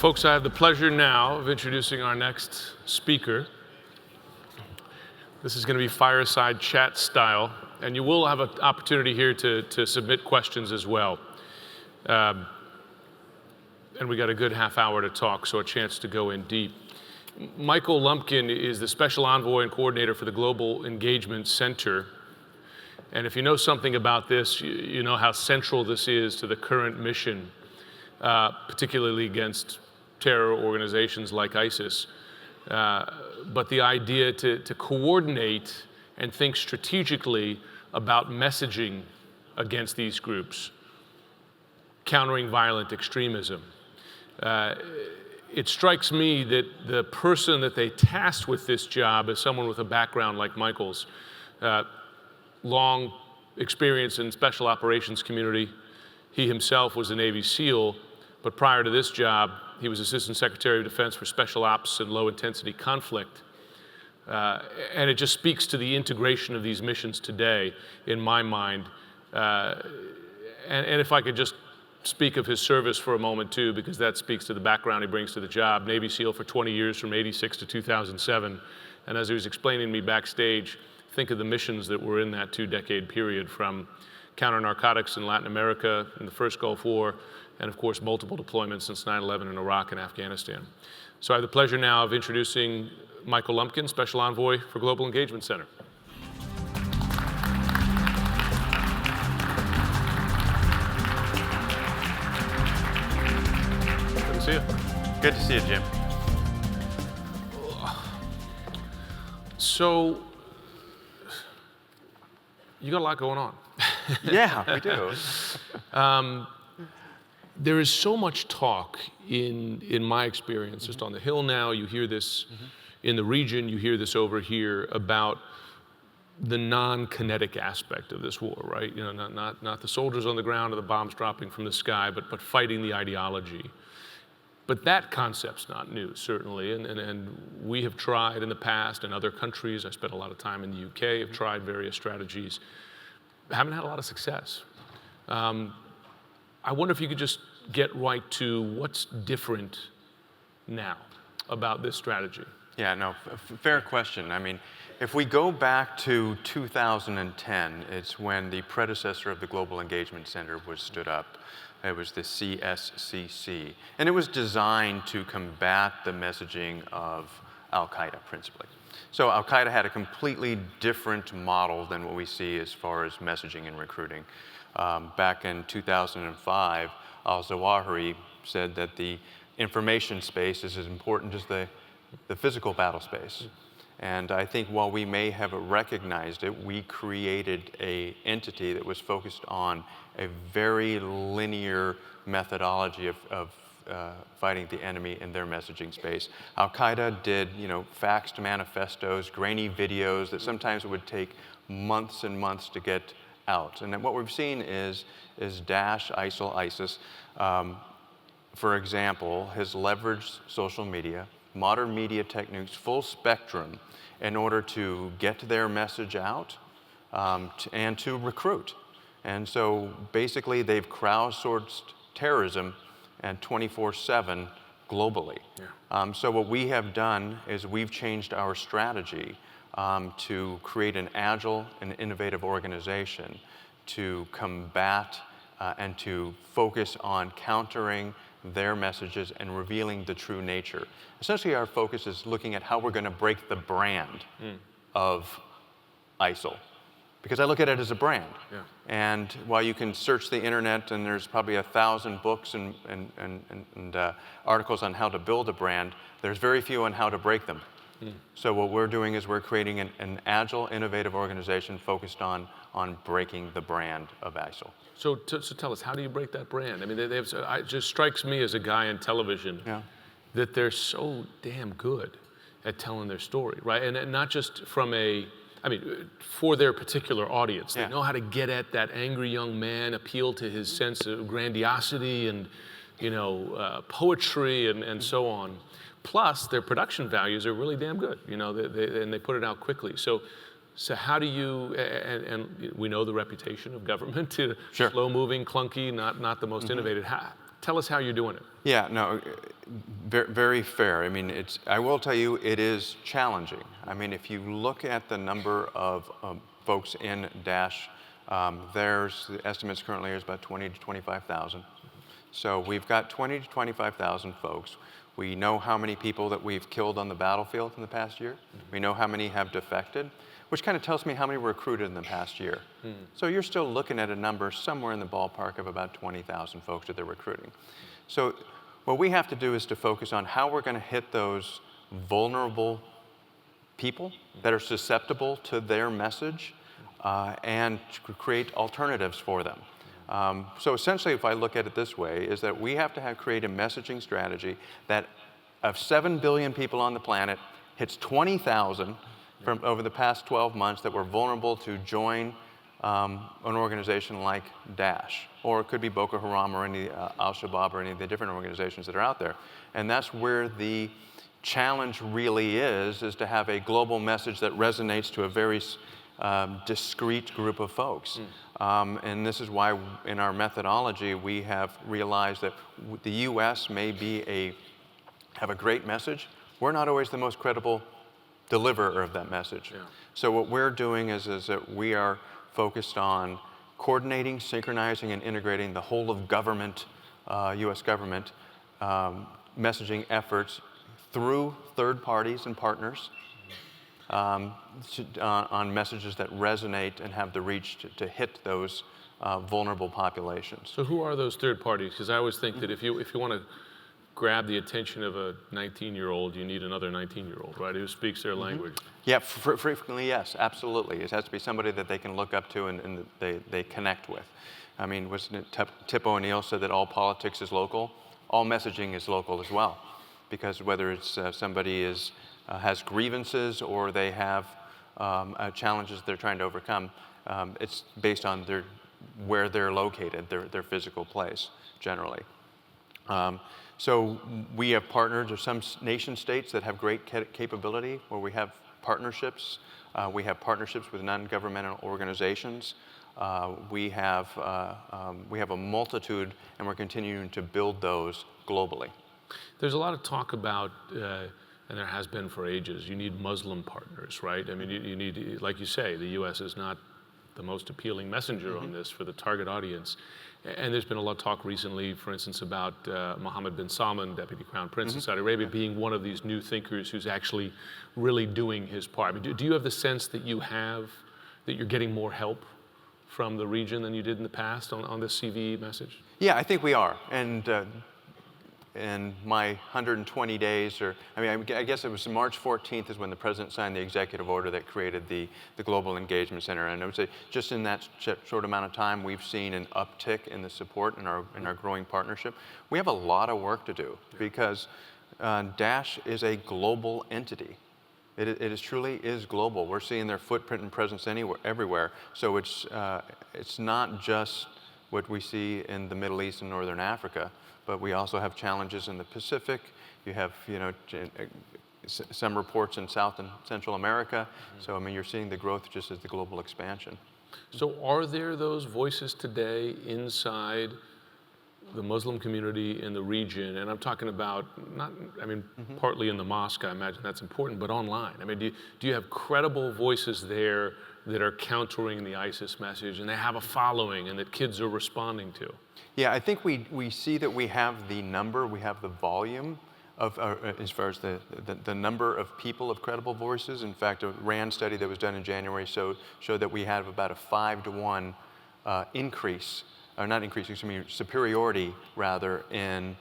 Folks, I have the pleasure now of introducing our next speaker. This is going to be fireside chat style, and you will have an opportunity here to submit questions as well. And we got a good half hour to talk, so a chance to go in deep. Michael Lumpkin is the Special Envoy and Coordinator for the Global Engagement Center. And if you know something about this, you know how central this is to the current mission, particularly against terror organizations like ISIS. But the idea to coordinate and think strategically about messaging against these groups, countering violent extremism. It strikes me that the person that they tasked with this job is someone with a background like Michael's, long experience in special operations community. He himself was a Navy SEAL, but prior to this job, he was Assistant Secretary of Defense for Special Ops and Low Intensity Conflict. And it just speaks to the integration of these missions today, in my mind. And if I could just speak of his service for a moment too, because that speaks to the background he brings to the job. Navy SEAL for 20 years from '86 to 2007. And as he was explaining to me backstage, think of the missions that were in that 2-decade period, from counter-narcotics in Latin America in the first Gulf War, and of course multiple deployments since 9/11 in Iraq and Afghanistan. So I have the pleasure now of introducing Michael Lumpkin, Special Envoy for Global Engagement Center. Good to see you. Good to see you, Jim. So, you got a lot going on. Yeah, we do. There is so much talk in my experience, just on the Hill now, you hear this in the region, you hear this over here, about the non-kinetic aspect of this war, right? You know, not the soldiers on the ground or the bombs dropping from the sky, but fighting the ideology. But that concept's not new, certainly, and we have tried in the past, and other countries, I spent a lot of time in the UK, have tried various strategies. Haven't had a lot of success. I wonder if you could just get right to what's different now about this strategy. Yeah, no, fair question. I mean, if we go back to 2010, it's when the predecessor of the Global Engagement Center was stood up. It was the CSCC. And it was designed to combat the messaging of Al-Qaeda, principally. So Al-Qaeda had a completely different model than what we see as far as messaging and recruiting. Back in 2005, al-Zawahiri said that the information space is as important as the physical battle space. And I think while we may have recognized it, we created an entity that was focused on a very linear methodology of fighting the enemy in their messaging space. Al-Qaeda did, faxed manifestos, grainy videos that sometimes it would take months and months to get out. And then what we've seen is Daesh, ISIL, ISIS, for example, has leveraged social media, modern media techniques, full spectrum, in order to get their message out and to recruit. And so basically they've crowdsourced terrorism and 24/7 globally. Yeah. So what we have done is we've changed our strategy to create an agile and innovative organization to combat and to focus on countering their messages and revealing the true nature. Essentially, our focus is looking at how we're going to break the brand of ISIL. Because I look at it as a brand. Yeah. And while you can search the internet and there's probably 1,000 books and articles on how to build a brand, there's very few on how to break them. So what we're doing is we're creating an agile, innovative organization focused on breaking the brand of ISIL. So tell us, how do you break that brand? I mean, it just strikes me as a guy in television that they're so damn good at telling their story, right? And not just from for their particular audience. They know how to get at that angry young man, appeal to his sense of grandiosity and, poetry and so on. Plus, their production values are really damn good, and they put it out quickly. So how do you, and we know the reputation of government, slow-moving, clunky, not the most innovative. Tell us how you're doing it. Yeah, no, very fair. I mean, I will tell you, it is challenging. I mean, if you look at the number of folks in Dash, the estimates currently is about 20 to 25,000. So we've got 20 to 25,000 folks. We know how many people that we've killed on the battlefield in the past year. We know how many have defected, which kind of tells me how many were recruited in the past year. So you're still looking at a number somewhere in the ballpark of about 20,000 folks that they're recruiting. So what we have to do is to focus on how we're going to hit those vulnerable people that are susceptible to their message and to create alternatives for them. So essentially, if I look at it this way, is that we have to create a messaging strategy that of 7 billion people on the planet hits 20,000 from over the past 12 months that were vulnerable to join an organization like Daesh, or it could be Boko Haram or any Al-Shabaab or any of the different organizations that are out there. And that's where the challenge really is to have a global message that resonates to a very discrete group of folks. And this is why in our methodology we have realized that the US may have a great message. We're not always the most credible deliverer of that message. Yeah. So what we're doing is that we are focused on coordinating, synchronizing, and integrating the whole of government, US government, messaging efforts through third parties and partners on messages that resonate and have the reach to hit those vulnerable populations. So who are those third parties? Because I always think that if you want to grab the attention of a 19-year-old, you need another 19-year-old, right, who speaks their language. Yeah, frequently, yes, absolutely. It has to be somebody that they can look up to and they connect with. I mean, wasn't it Tip O'Neill said that all politics is local? All messaging is local as well. Because whether it's somebody has grievances or they have challenges they're trying to overcome, it's based on where they're located, their physical place, generally. So we have partnered with some nation states that have great capability where we have partnerships. We have partnerships with non-governmental organizations. We have a multitude, and we're continuing to build those globally. There's a lot of talk about, and there has been for ages, you need Muslim partners, right? I mean, you need, like you say, the U.S. is not the most appealing messenger on this for the target audience. And there's been a lot of talk recently, for instance, about Mohammed bin Salman, Deputy Crown Prince of Saudi Arabia, being one of these new thinkers who's actually really doing his part. I mean, do you have the sense that you're getting more help from the region than you did in the past on this CVE message? Yeah, I think we are. And in my 120 days, I guess it was March 14th is when the president signed the executive order that created the Global Engagement Center. And I would say just in that short amount of time, we've seen an uptick in the support in our growing partnership. We have a lot of work to do because Dash is a global entity. It truly is global. We're seeing their footprint and presence everywhere. So it's not just what we see in the Middle East and Northern Africa, but we also have challenges in the Pacific. You have, some reports in South and Central America. So, I mean, you're seeing the growth just as the global expansion. So are there those voices today inside the Muslim community in the region? And I'm talking about, partly in the mosque, I imagine that's important, but online. I mean, do you have credible voices there that are countering the ISIS message and they have a following and that kids are responding to? Yeah, I think we see that we have the number, we have the volume of, as far as the number of people of credible voices. In fact, a RAND study that was done in January showed that we have about a 5-to-1 increase, or not increase, superiority rather, in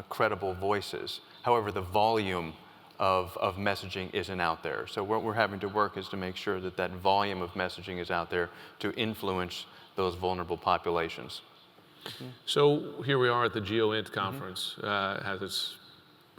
credible voices. However, the volume of messaging isn't out there. So what we're having to work is to make sure that volume of messaging is out there to influence those vulnerable populations. So here we are at the GEOINT conference, has its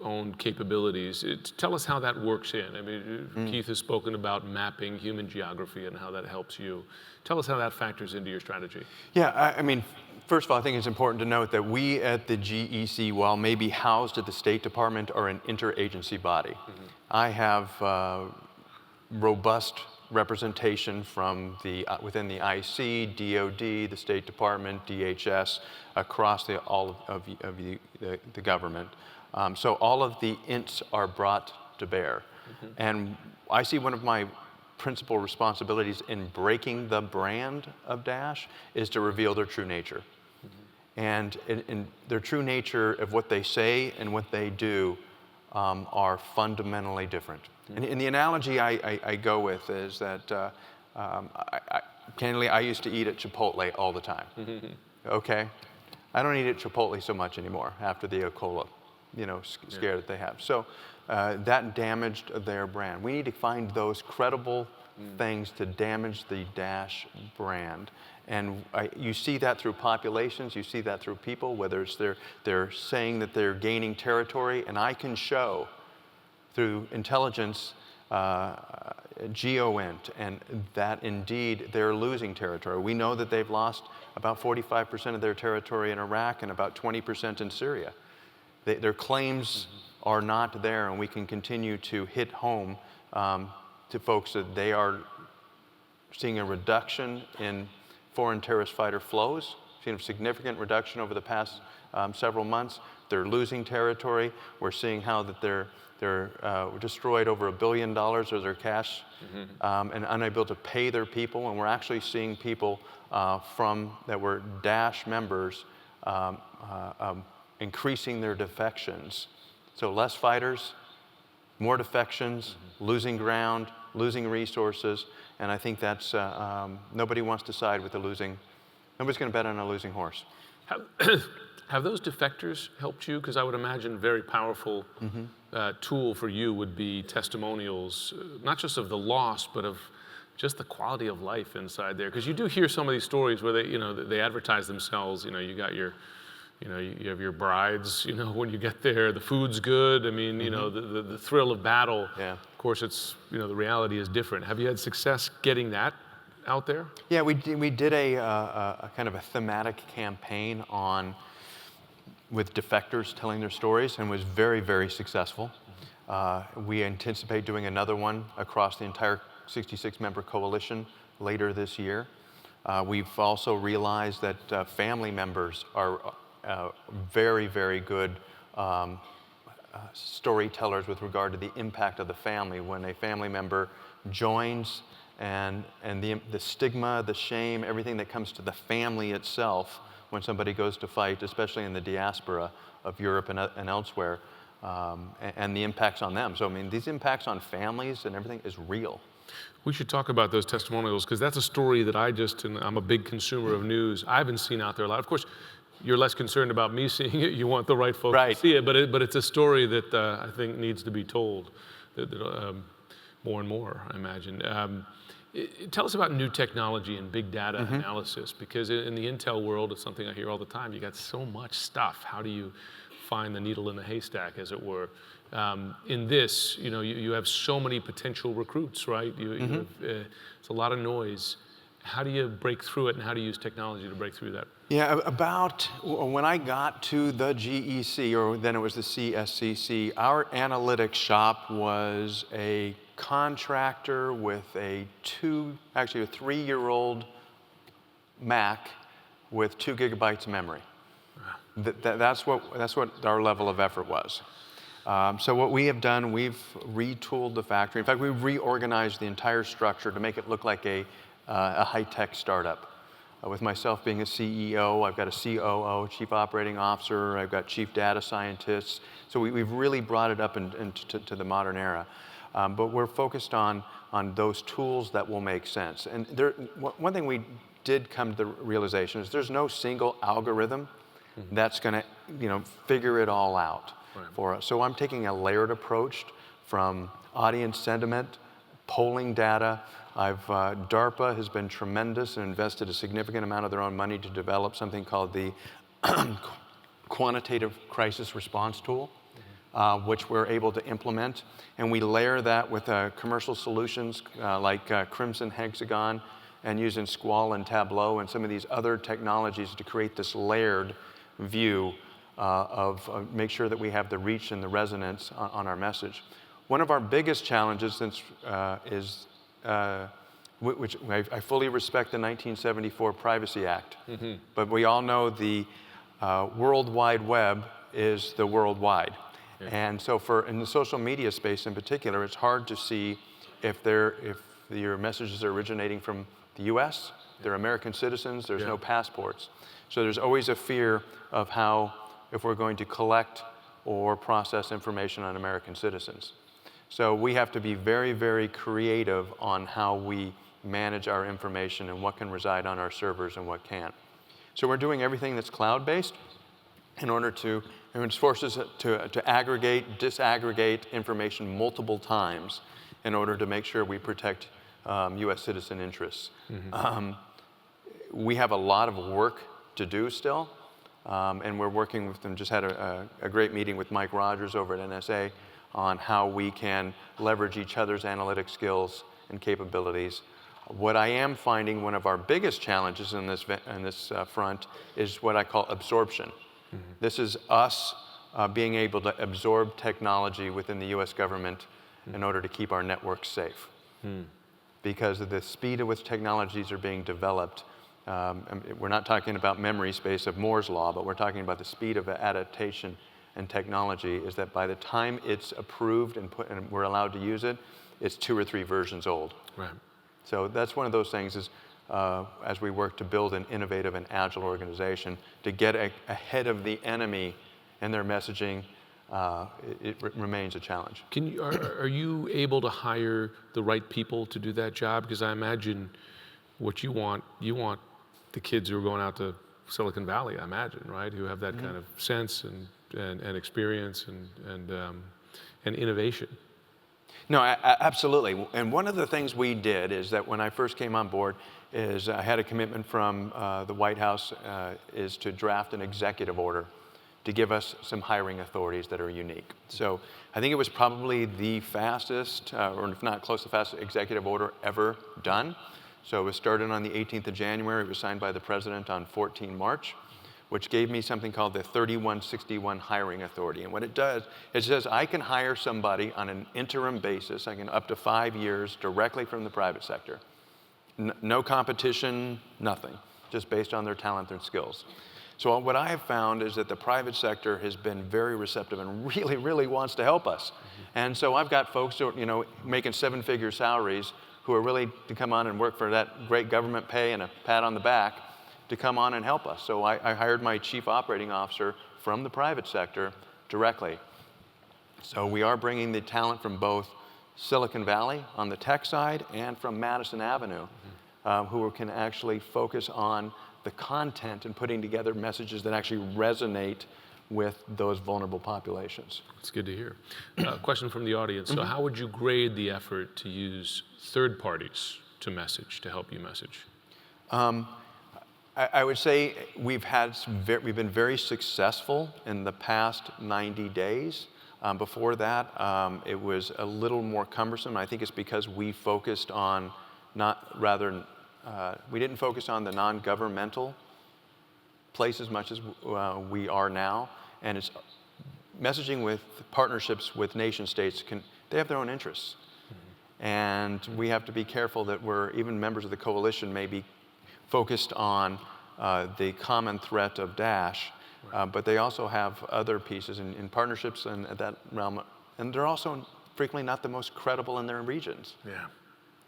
own capabilities. Tell us how that works in. I mean, Keith has spoken about mapping human geography and how that helps you. Tell us how that factors into your strategy. Yeah, I mean, first of all, I think it's important to note that we at the GEC, while maybe housed at the State Department, are an interagency body. I have robust representation from within the IC, DoD, the State Department, DHS, across all of the government. So all of the ints are brought to bear. And I see one of my principal responsibilities in breaking the brand of Dash is to reveal their true nature. And in their true nature of what they say and what they do are fundamentally different. And the analogy I go with is that, candidly, I used to eat at Chipotle all the time. Okay? I don't eat at Chipotle so much anymore after the E. coli, scare that they have. So that damaged their brand. We need to find those credible things to damage the Dash brand. And you see that through populations, you see that through people, whether it's they're saying that they're gaining territory, and I can show through intelligence, GEOINT, and that indeed they're losing territory. We know that they've lost about 45% of their territory in Iraq and about 20% in Syria. Their claims are not there, and we can continue to hit home to folks that they are seeing a reduction in foreign terrorist fighter flows, seen a significant reduction over the past several months. They're losing territory. We're seeing how that they're destroyed over $1 billion of their cash and unable to pay their people. And we're actually seeing people that were Dash members increasing their defections. So less fighters, more defections, losing ground, losing resources. And I think that's, nobody wants to side with nobody's going to bet on a losing horse. Have those defectors helped you? Because I would imagine a very powerful tool for you would be testimonials, not just of the loss, but of just the quality of life inside there. Because you do hear some of these stories where they advertise themselves. You got you have your brides. When you get there, the food's good. I mean, the thrill of battle. Yeah. Of course, it's the reality is different. Have you had success getting that out there? Yeah, we did a kind of a thematic campaign with defectors telling their stories, and was very, very successful. We anticipate doing another one across the entire 66-member coalition later this year. We've also realized that family members are very, very good storytellers with regard to the impact of the family. When a family member joins and the stigma, the shame, everything that comes to the family itself when somebody goes to fight, especially in the diaspora of Europe and elsewhere, and the impacts on them. So, I mean, these impacts on families and everything is real. We should talk about those testimonials, because that's a story that and I'm a big consumer of news. I haven't seen out there a lot. Of course, you're less concerned about me seeing it. You want the right folks to see it, but it's a story that I think needs to be told more and more, I imagine. Tell us about new technology and big data analysis, because in the Intel world, it's something I hear all the time. You got so much stuff. How do you find the needle in the haystack, as it were? In this, you have so many potential recruits, right? It's a lot of noise. How do you break through it, and how do you use technology to break through that? Yeah, about when I got to the GEC, or then it was the CSCC, our analytics shop was a contractor with a 3-year-old Mac with 2 gigabytes of memory. That's what our level of effort was. So what we have done, we've retooled the factory. In fact, we've reorganized the entire structure to make it look like a high-tech startup. With myself being a CEO, I've got a COO, Chief Operating Officer, I've got Chief Data Scientists. So we've really brought it up to the modern era. But we're focused on those tools that will make sense. And one thing we did come to the realization is there's no single algorithm that's going to figure it all out for us. So I'm taking a layered approach from audience sentiment, polling data. DARPA has been tremendous and invested a significant amount of their own money to develop something called the Quantitative Crisis Response Tool, which we're able to implement. And we layer that with commercial solutions like Crimson Hexagon, and using Squall and Tableau and some of these other technologies to create this layered view make sure that we have the reach and the resonance on our message. One of our biggest challenges is which I fully respect the 1974 Privacy Act, but we all know the World Wide Web is the worldwide. Yeah. And so in the social media space in particular, it's hard to see if your messages are originating from the US, they're American citizens, there's no passports. So there's always a fear of if we're going to collect or process information on American citizens. So we have to be very, very creative on how we manage our information and what can reside on our servers and what can't. So we're doing everything that's cloud-based in order to, and it forces us to aggregate, disaggregate information multiple times in order to make sure we protect US citizen interests. We have a lot of work to do still, and we're working with them. Just had a great meeting with Mike Rogers over at NSA on how we can leverage each other's analytic skills and capabilities. What I am finding one of our biggest challenges in this front is what I call absorption. This is us being able to absorb technology within the US government in order to keep our networks safe. Because of the speed at which technologies are being developed, we're not talking about memory space of Moore's law, but we're talking about the speed of adaptation and technology is that by the time it's approved and we're allowed to use it, it's 2 or 3 versions old. Right. So that's one of those things is as we work to build an innovative and agile organization to get ahead of the enemy in their messaging, it remains a challenge. Are you able to hire the right people to do that job? Because I imagine what you want the kids who are going out to Silicon Valley, I imagine, right? Who have that kind of sense and experience and innovation. No, absolutely. And one of the things we did is that when I first came on board is I had a commitment from the White House is to draft an executive order to give us some hiring authorities that are unique. So I think it was probably the fastest, or if not close to fastest executive order ever done. So it was started on the 18th of January. It was signed by the president on 14 March, which gave me something called the 3161 hiring authority. And what it does, it says I can hire somebody on an interim basis, I can up to 5 years directly from the private sector. No competition, nothing, just based on their talent and skills. So what I have found is that the private sector has been very receptive and really, really wants to help us. And so I've got folks who are, making 7-figure salaries who are really to come on and work for that great government pay and a pat on the back to come on and help us. So I hired my chief operating officer from the private sector directly. So we are bringing the talent from both Silicon Valley on the tech side and from Madison Avenue, who can actually focus on the content and putting together messages that actually resonate with those vulnerable populations. It's good to hear. Question from the audience. So how would you grade the effort to use third parties to help you message? I would say we've been very successful in the past 90 days. Before that, it was a little more cumbersome. I think it's because we focused on we didn't focus on the non-governmental place as much as we are now. And it's messaging with partnerships with nation states, they have their own interests. And we have to be careful that even members of the coalition may be focused on the common threat of Daesh, but they also have other pieces in partnerships and at that realm. And they're also frequently not the most credible in their regions. Yeah.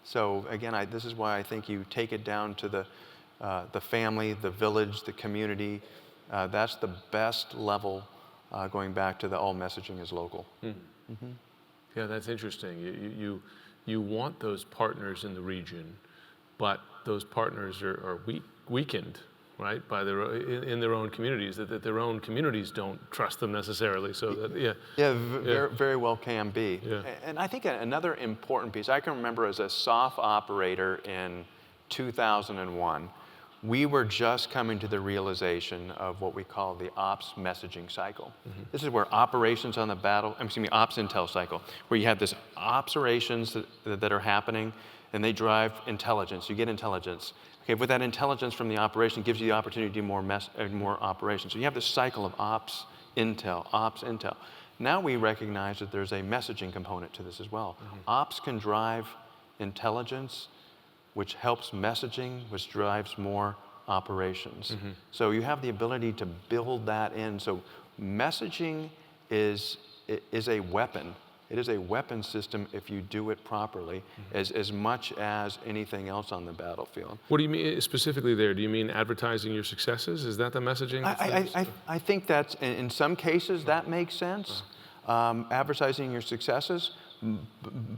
So again, this is why I think you take it down to the family, the village, the community. That's the best level going back to the all messaging is local. Yeah, that's interesting. You want those partners in the region, but those partners are weakened, right, by in their own communities. That their own communities don't trust them necessarily. So that very well can be. Yeah. And I think another important piece. I can remember as a SOF operator in 2001. We were just coming to the realization of what we call the ops messaging cycle. This is where operations on the ops intel cycle, where you have this operations that are happening, and they drive intelligence. You get intelligence. Okay, with that intelligence from the operation gives you the opportunity to do more operations. So you have this cycle of ops intel. Now we recognize that there's a messaging component to this as well. Ops can drive intelligence which helps messaging, which drives more operations. So you have the ability to build that in. So messaging is a weapon. It is a weapon system if you do it properly, as much as anything else on the battlefield. What do you mean specifically there? Do you mean advertising your successes? Is that the messaging? I think that's, in some cases, that makes sense. Advertising your successes,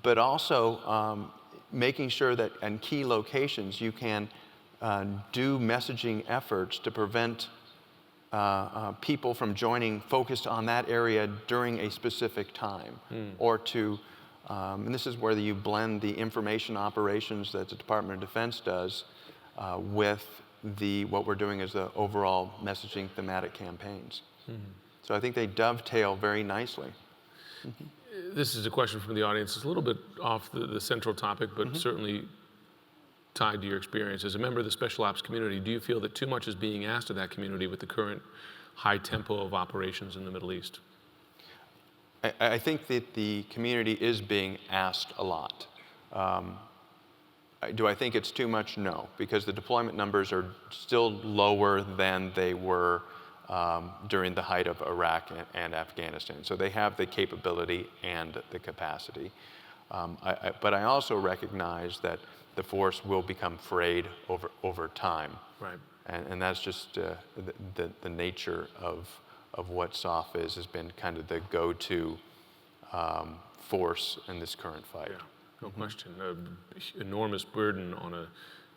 but also making sure that in key locations you can do messaging efforts to prevent people from joining focused on that area during a specific time, or to, and this is where you blend the information operations that the Department of Defense does with what we're doing as the overall messaging thematic campaigns. So I think they dovetail very nicely. This is a question from the audience. It's a little bit off the central topic, but certainly tied to your experience. As a member of the Special Ops community, do you feel that too much is being asked of that community with the current high tempo of operations in the Middle East? I think that the community is being asked a lot. Do I think it's too much? No, because the deployment numbers are still lower than they were during the height of Iraq and Afghanistan. So they have the capability and the capacity. But I also recognize that the force will become frayed over time. Right. And that's just the nature of what SOF has been kind of the go-to force in this current fight. Yeah, no question. Enormous burden on a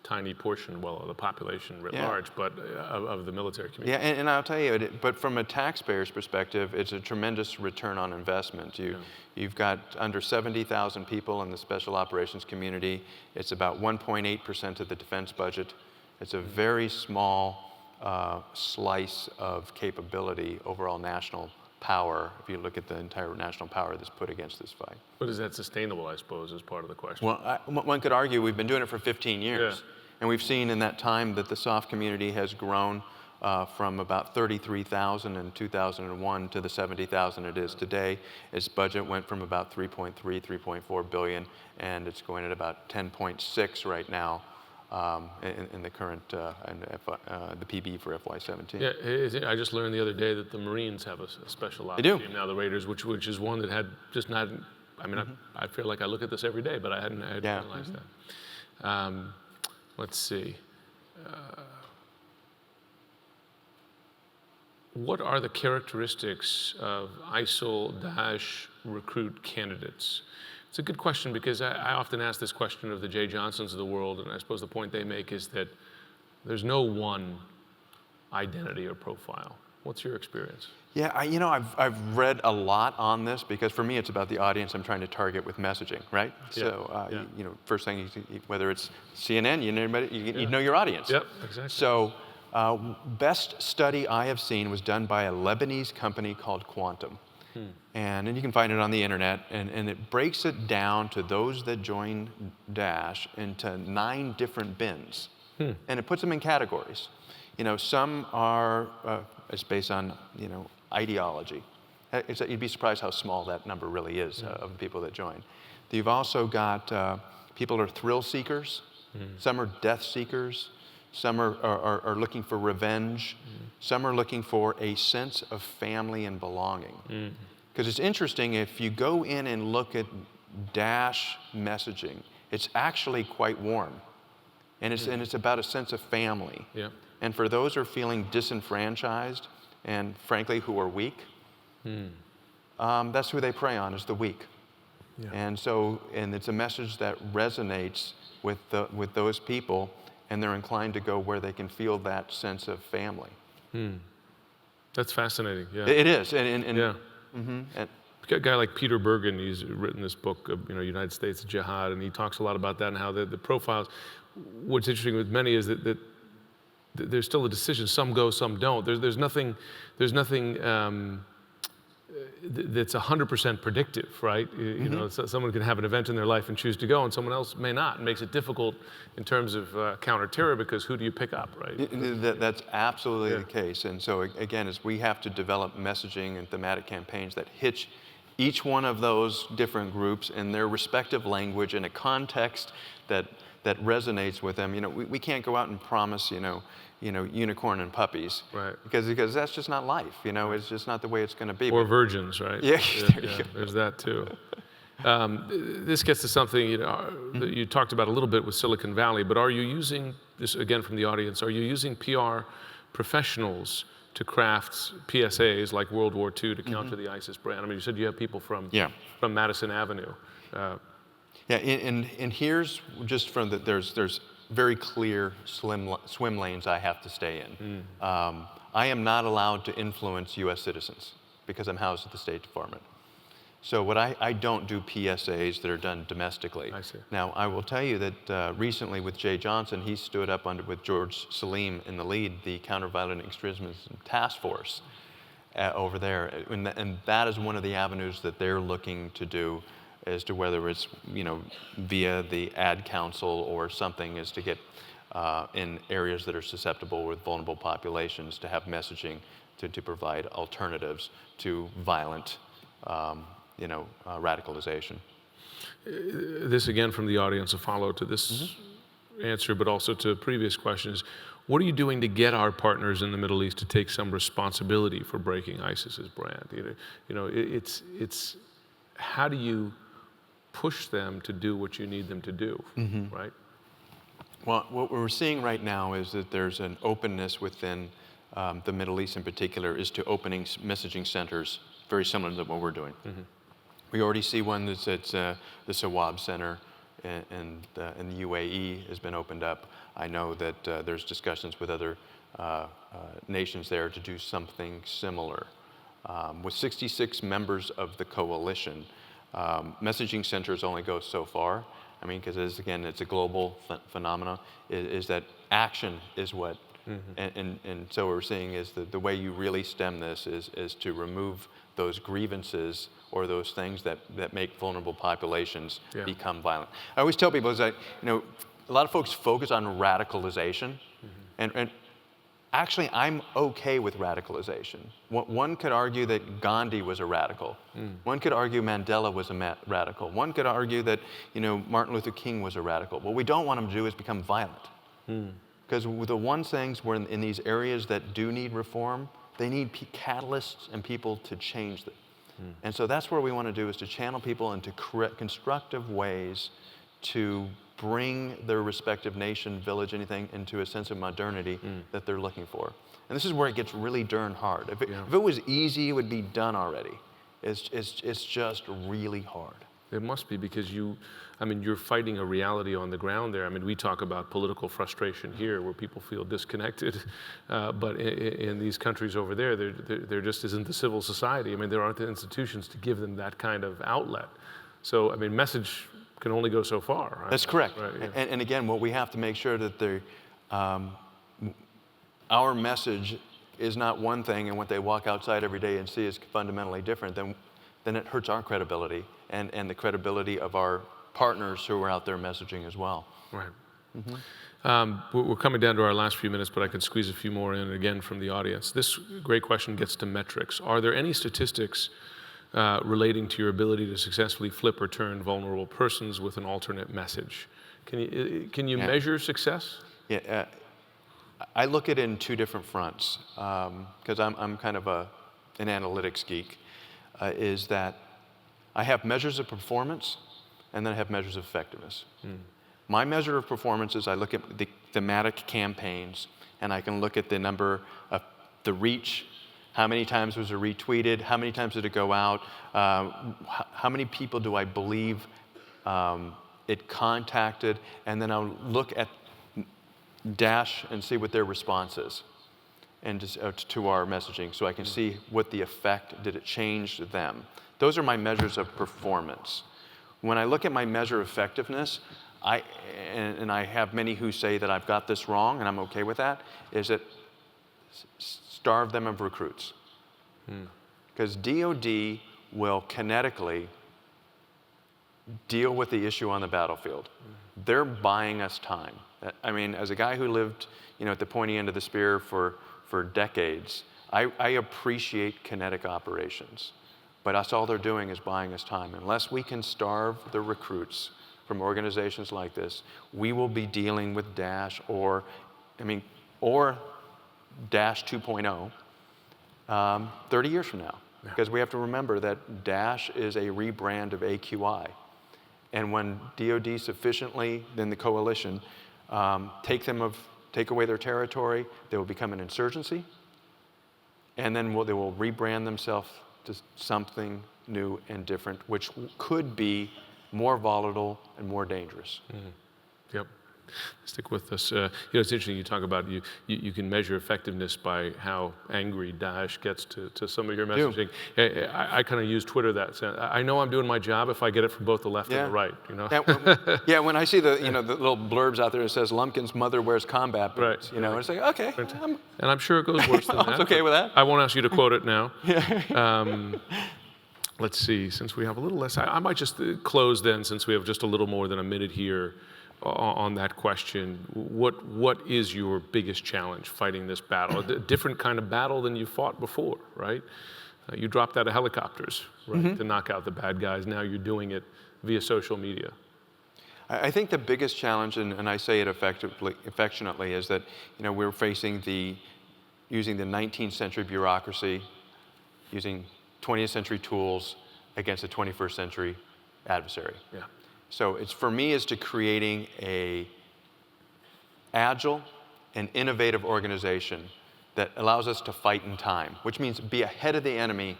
tiny portion, well, of the population writ large, but of the military community. Yeah, and I'll tell you, but from a taxpayer's perspective, it's a tremendous return on investment. You've got under 70,000 people in the special operations community. It's about 1.8% of the defense budget. It's a very small slice of capability, overall national power, if you look at the entire national power that's put against this fight. But is that sustainable, I suppose, is part of the question? Well, one could argue we've been doing it for 15 years. Yeah. And we've seen in that time that the SOF community has grown from about 33,000 in 2001 to the 70,000 it is today. Its budget went from about 3.4 billion, and it's going at about 10.6 right now in the current the PB for FY17. Yeah, I just learned the other day that the Marines have a special ops They do. team now, the Raiders, which is one that had just not. I mean, I feel like I look at this every day, but I hadn't realized that. Let's see. What are the characteristics of ISIL-Daesh recruit candidates? It's a good question because I often ask this question of the Jay Johnsons of the world, and I suppose the point they make is that there's no one identity or profile. What's your experience? Yeah, I've read a lot on this because for me it's about the audience I'm trying to target with messaging, right? Yeah. So first thing, whether it's CNN, you know your audience. Yep, exactly. So best study I have seen was done by a Lebanese company called Quantum. And you can find it on the internet, and it breaks it down to those that join Daesh into 9 different bins. And it puts them in categories. Some are, it's based on, ideology. You'd be surprised how small that number really is of the people that join. You've also got people who are thrill seekers. Some are death seekers. Some are looking for revenge. Some are looking for a sense of family and belonging. Because it's interesting, if you go in and look at Daesh messaging, it's actually quite warm. And it's about a sense of family. Yeah. And for those who are feeling disenfranchised and frankly who are weak, that's who they prey on, is the weak. Yeah. And it's a message that resonates with those people, and they're inclined to go where they can feel that sense of family. That's fascinating. Yeah. It is. A guy like Peter Bergen, he's written this book, United States Jihad, and he talks a lot about that and how the profiles. What's interesting with many is that there's still a decision. Some go, some don't. There's nothing that's 100% predictive, right? Someone can have an event in their life and choose to go, and someone else may not. It makes it difficult in terms of counterterror, because who do you pick up, right? That's absolutely the case. And so again, is we have to develop messaging and thematic campaigns that hit each one of those different groups in their respective language in a context that that resonates with them. We can't go out and promise, unicorn and puppies, Right. because that's just not life. It's just not the way it's going to be. Or virgins, right? Yeah, there you go. There's that too. This gets to something that you talked about a little bit with Silicon Valley, but are you using, this again from the audience, are you using PR professionals to craft PSAs like World War II to counter the ISIS brand? I mean, you said you have people from Madison Avenue. Yeah, and here's just from there's very clear swim lanes I have to stay in. I am not allowed to influence U.S. citizens because I'm housed at the State Department. So what I don't do PSAs that are done domestically. I see. Now, I will tell you that recently with Jay Johnson, he stood up with George Salim in the lead, the Counter-Violent Extremism Task Force over there. And that is one of the avenues that they're looking to do, as to whether it's via the ad council or something, is to get in areas that are susceptible with vulnerable populations to have messaging to provide alternatives to violent radicalization. This again from the audience, a follow to this answer, but also to previous questions. What are you doing to get our partners in the Middle East to take some responsibility for breaking ISIS's brand? It's how do you push them to do what you need them to do, right? Well, what we're seeing right now is that there's an openness within the Middle East in particular, is to opening messaging centers very similar to what we're doing. We already see one that's at the Sawab Center in the UAE has been opened up. I know that there's discussions with other nations there to do something similar. With 66 members of the coalition, messaging centers only go so far. I mean, because again, it's a global phenomenon, is that action is what, and so what we're seeing is that the way you really stem this is to remove those grievances or those things that make vulnerable populations become violent. I always tell people is that, a lot of folks focus on radicalization, and actually I'm okay with radicalization. One could argue that Gandhi was a radical. One could argue Mandela was a radical. One could argue that, Martin Luther King was a radical. What we don't want them to do is become violent. Because the one things where in these areas that do need reform, they need catalysts and people to change them. And so that's where we want to do, is to channel people into constructive ways to bring their respective nation, village, anything into a sense of modernity that they're looking for. And this is where it gets really darn hard. If it was easy, it would be done already. It's just really hard. It must be, because you're fighting a reality on the ground there. I mean, we talk about political frustration here where people feel disconnected, but in these countries over there, there just isn't the civil society. I mean, there aren't the institutions to give them that kind of outlet. So, I mean, message can only go so far. Right? That's correct. Right, yeah. And again, what we have to make sure that our message is not one thing, and what they walk outside every day and see is fundamentally different, then it hurts our credibility and the credibility of our partners who are out there messaging as well. Right. We're coming down to our last few minutes, but I could squeeze a few more in again from the audience. This great question gets to metrics. Are there any statistics relating to your ability to successfully flip or turn vulnerable persons with an alternate message? Can you measure success? Yeah, I look at it in two different fronts, because I'm kind of an analytics geek, is that I have measures of performance, and then I have measures of effectiveness. My measure of performance is I look at the thematic campaigns, and I can look at the number of the reach. How many times was it retweeted? How many times did it go out? How many people do I believe it contacted? And then I'll look at Dash and see what their response is, and to our messaging, so I can see what the effect, did it change them? Those are my measures of performance. When I look at my measure of effectiveness, and I have many who say that I've got this wrong, and I'm okay with that, is that starve them of recruits. Because DOD will kinetically deal with the issue on the battlefield. They're buying us time. I mean, as a guy who lived, at the pointy end of the spear for decades, I appreciate kinetic operations. But that's all they're doing, is buying us time. Unless we can starve the recruits from organizations like this, we will be dealing with Dash or Dash 2.0 30 years from now. Yeah. Because we have to remember that Dash is a rebrand of AQI. And when DoD sufficiently, then the coalition, take away their territory, they will become an insurgency, and then they will rebrand themselves to something new and different, which could be more volatile and more dangerous. Yep. Stick with us. It's interesting you talk about you can measure effectiveness by how angry Daesh gets to some of your messaging. I kind of use Twitter that sense. I know I'm doing my job if I get it from both the left and the right. When I see the the little blurbs out there that says Lumpkin's mother wears combat boots, it's like, okay. And I'm sure it goes worse than that. I was okay with that. I won't ask you to quote it now. Let's see, since we have a little less, I might just close then, since we have just a little more than a minute here on that question. What is your biggest challenge fighting this battle? A different kind of battle than you fought before, right? You dropped out of helicopters, right, to knock out the bad guys. Now you're doing it via social media. I think the biggest challenge, and I say it affectionately, is that we're facing using the 19th century bureaucracy, using 20th century tools against a 21st century adversary. Yeah. So for me, is to creating a agile and innovative organization that allows us to fight in time, which means be ahead of the enemy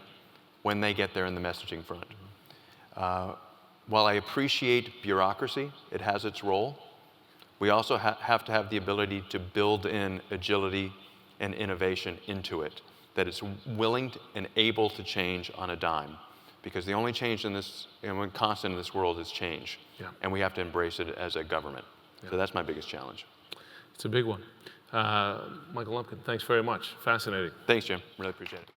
when they get there in the messaging front. While I appreciate bureaucracy, it has its role, we also have to have the ability to build in agility and innovation into it, that it's willing and able to change on a dime. Because the only change in this, constant in this world is change. Yeah. And we have to embrace it as a government. Yeah. So that's my biggest challenge. It's a big one. Michael Lumpkin, thanks very much. Fascinating. Thanks, Jim. Really appreciate it.